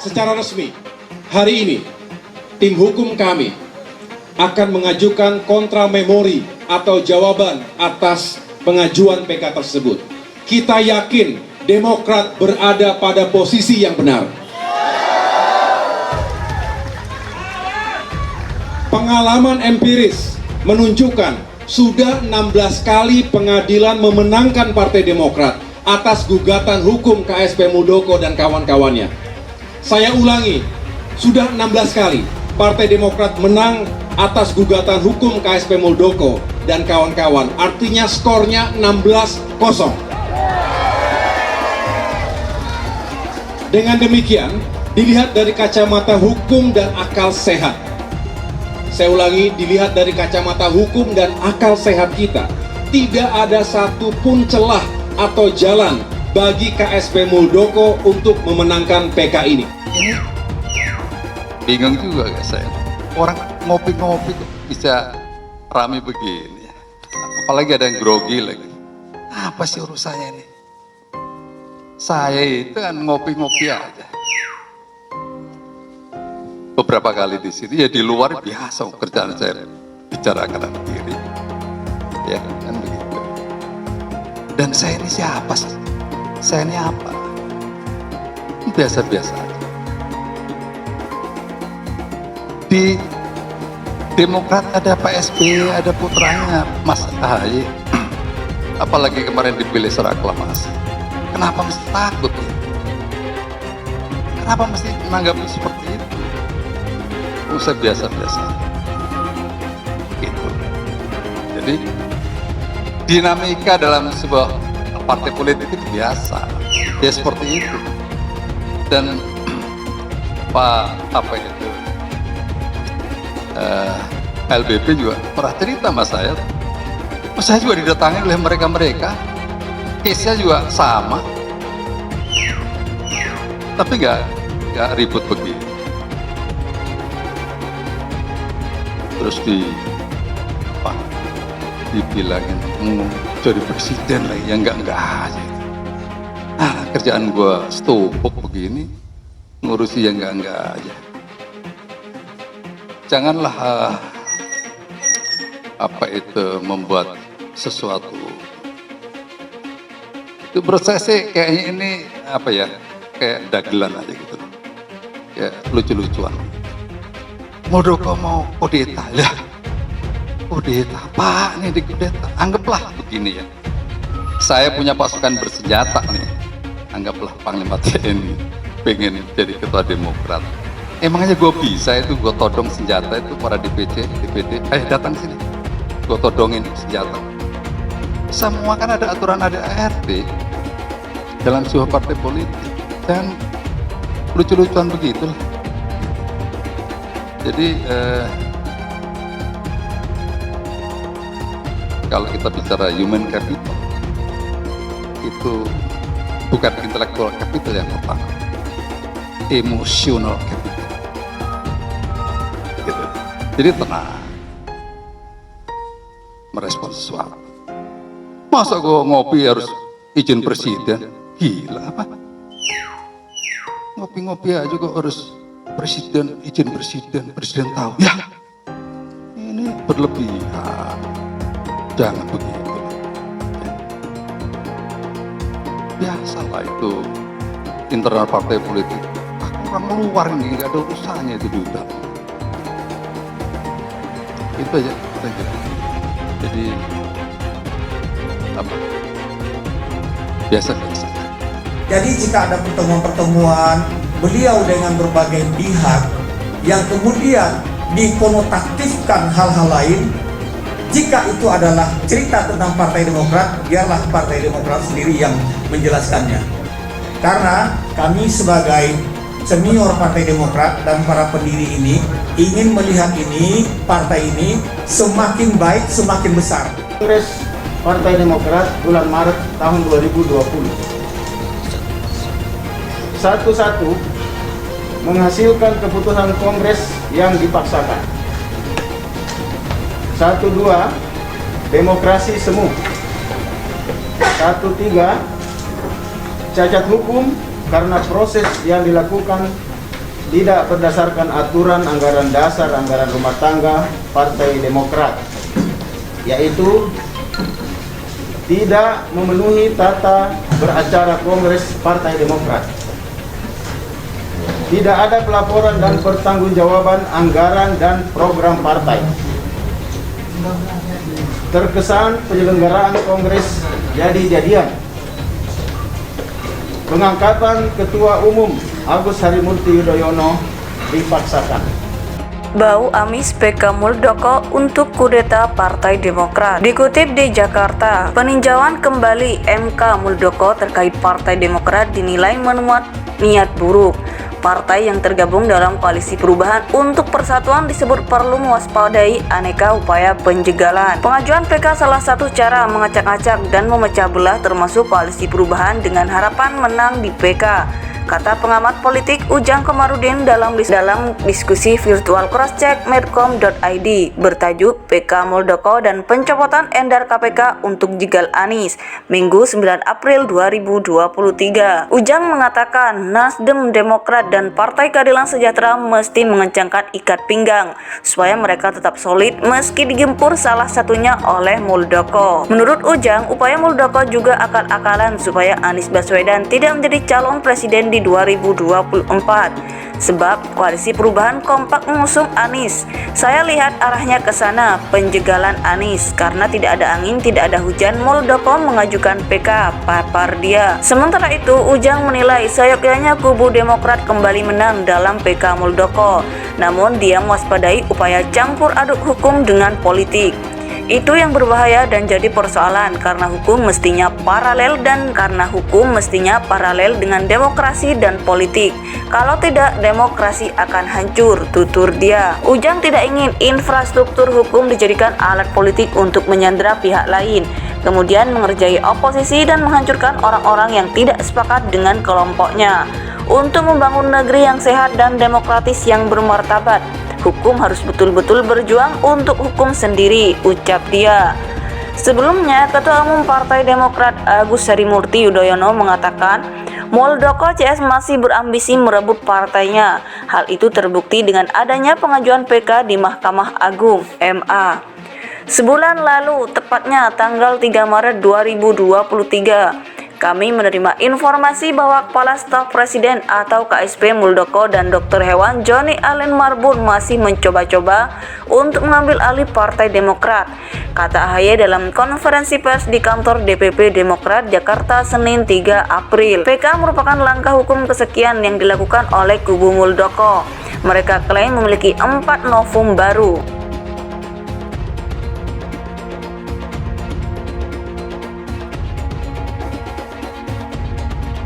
Secara resmi, hari ini, tim hukum kami akan mengajukan kontra memori atau jawaban atas pengajuan PK tersebut. Kita yakin Demokrat berada pada posisi yang benar. Pengalaman empiris menunjukkan sudah 16 kali pengadilan memenangkan Partai Demokrat atas gugatan hukum KSP Muldoko dan kawan-kawannya. Saya ulangi, sudah 16 kali Partai Demokrat menang atas gugatan hukum KSP Muldoko dan kawan-kawan. Artinya skornya 16-0. Dengan demikian, dilihat dari kacamata hukum dan akal sehat. Saya ulangi, dilihat dari kacamata hukum dan akal sehat kita, tidak ada satupun celah atau jalan bagi KSP Muldoko untuk memenangkan PK ini. Ini bingung juga gak saya? Orang ngopi-ngopi kok bisa rame begini. Apalagi ada yang grogi lagi. Apa sih urusannya ini? Saya itu kan ngopi-ngopi aja. Beberapa kali di sini, ya di luar biasa kerjaan saya bicara kanan kiri. Ya kan begitu. Dan saya ini siapa sih? Saya ini apa? Biasa-biasa aja. Di Demokrat ada Pak SBY, ada putranya Mas AHY. Apalagi kemarin dipilih secara aklamasi. Kenapa mesti takut? Kenapa mesti menanggapi seperti itu? Usah biasa-biasa. Gitu. Jadi dinamika dalam sebuah partai politik itu biasa. Ya seperti itu. Dan LBP juga pernah cerita sama saya. Saya juga didatangi oleh mereka-mereka. Case-nya juga sama. Tapi nggak ribut begini. Terus dibilangin jadi presiden lagi, ya enggak aja. Nah, kerjaan gua stupuk begini, ngurusi yang enggak aja. Janganlah membuat sesuatu itu prosesnya kayaknya ini kayak dagelan aja gitu, ya lucu-lucuan. Muldoko mau kudeta, ya kudeta apa nih di kudeta? Anggaplah begini ya, saya punya pasukan bersenjata nih, anggaplah Panglima TNI pengen jadi ketua Demokrat. Emangnya gue bisa itu gue todong senjata itu para DPD, datang sini, gue todongin senjata. Semua kan ada aturan, ada ART dalam sebuah partai politik, dan lucu-lucuan begitu. Jadi kalau kita bicara human capital, itu bukan intellectual capital yang pertama, emotional capital. Gitu. Jadi tenang merespon sesuatu. Masa gue ngopi harus izin presiden? Gila apa? Ngopi-ngopi aja kok harus izin presiden tahu. Ya, ini berlebihan. Jangan begitu. Biasalah itu internal partai politik. Orang luar ini nggak ada urusannya itu juga. Itu aja. Jadi biasa-biasa. Jadi jika ada pertemuan-pertemuan beliau dengan berbagai pihak yang kemudian dikonotatifkan hal-hal lain, jika itu adalah cerita tentang Partai Demokrat, biarlah Partai Demokrat sendiri yang menjelaskannya. Karena kami sebagai senior Partai Demokrat dan para pendiri ini ingin melihat ini, partai ini semakin baik, semakin besar. Kongres Partai Demokrat bulan Maret tahun 2020. Satu-satu menghasilkan keputusan Kongres yang dipaksakan. 1-2 demokrasi semu. 1-3 cacat hukum karena proses yang dilakukan tidak berdasarkan aturan anggaran dasar anggaran rumah tangga Partai Demokrat, yaitu tidak memenuhi tata beracara Kongres Partai Demokrat. Tidak ada pelaporan dan pertanggungjawaban anggaran dan program partai. Terkesan penyelenggaraan Kongres jadi-jadian. Pengangkatan Ketua Umum Agus Harimurti Yudhoyono dipaksakan. Bau amis PK Muldoko untuk kudeta Partai Demokrat. Dikutip di Jakarta, peninjauan kembali MK Muldoko terkait Partai Demokrat dinilai memuat niat buruk. Partai yang tergabung dalam koalisi perubahan untuk persatuan disebut perlu mewaspadai aneka upaya penjegalan. Pengajuan PK salah satu cara mengacak-acak dan memecah belah termasuk koalisi perubahan dengan harapan menang di PK, kata pengamat politik Ujang Komarudin dalam diskusi virtual crosscheck medcom.id bertajuk PK Muldoko dan pencopotan Endar KPK untuk jegal Anies, Minggu 9 April 2023. Ujang mengatakan Nasdem, Demokrat, dan Partai Keadilan Sejahtera mesti mengencangkan ikat pinggang supaya mereka tetap solid meski digempur salah satunya oleh Muldoko. Menurut Ujang, upaya Muldoko juga akal-akalan supaya Anies Baswedan tidak menjadi calon presiden di 2024. Sebab koalisi perubahan kompak mengusung Anies. Saya lihat arahnya ke sana, penjegalan Anies. Karena tidak ada angin, tidak ada hujan, Muldoko mengajukan PK, papar dia. Sementara itu, Ujang menilai seyogyanya kubu Demokrat kembali menang dalam PK Muldoko. Namun dia mewaspadai upaya campur aduk hukum dengan politik. Itu yang berbahaya dan jadi persoalan karena hukum mestinya paralel dengan demokrasi dan politik. Kalau tidak, demokrasi akan hancur, tutur dia. Ujang tidak ingin infrastruktur hukum dijadikan alat politik untuk menyandera pihak lain, kemudian mengerjai oposisi dan menghancurkan orang-orang yang tidak sepakat dengan kelompoknya. Untuk membangun negeri yang sehat dan demokratis yang bermartabat, hukum harus betul-betul berjuang untuk hukum sendiri, ucap dia. Sebelumnya, Ketua Umum Partai Demokrat Agus Harimurti Yudhoyono mengatakan Muldoko CS masih berambisi merebut partainya. Hal itu terbukti dengan adanya pengajuan PK di Mahkamah Agung (MA). Sebulan lalu, tepatnya tanggal 3 Maret 2023, kami menerima informasi bahwa Kepala Staf Presiden atau KSP Muldoko dan Dr. Hewan Joni Allen Marbun masih mencoba-coba untuk mengambil alih Partai Demokrat, kata AHY dalam konferensi pers di kantor DPP Demokrat Jakarta Senin 3 April. PK merupakan langkah hukum kesekian yang dilakukan oleh kubu Muldoko. Mereka klaim memiliki 4 novum baru.